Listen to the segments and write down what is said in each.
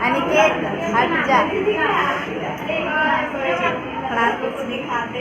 अनिकेत हट जा। कुछ नहीं खाते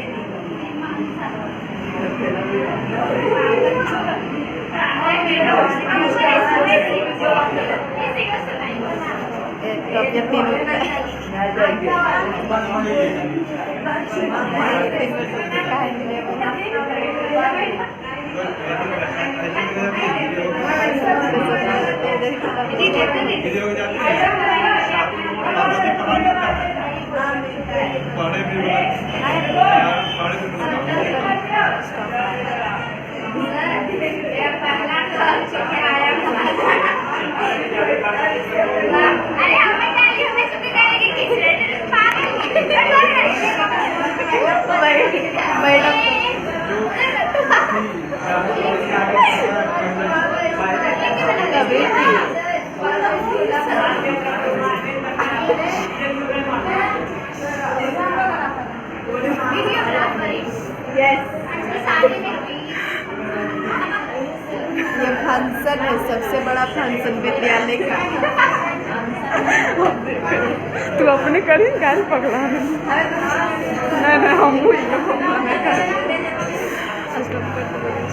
ये फंक्शन है, सबसे बड़ा फंक्शन विद्यालय का। तू अपने करी गाल पकड़ा नहीं हम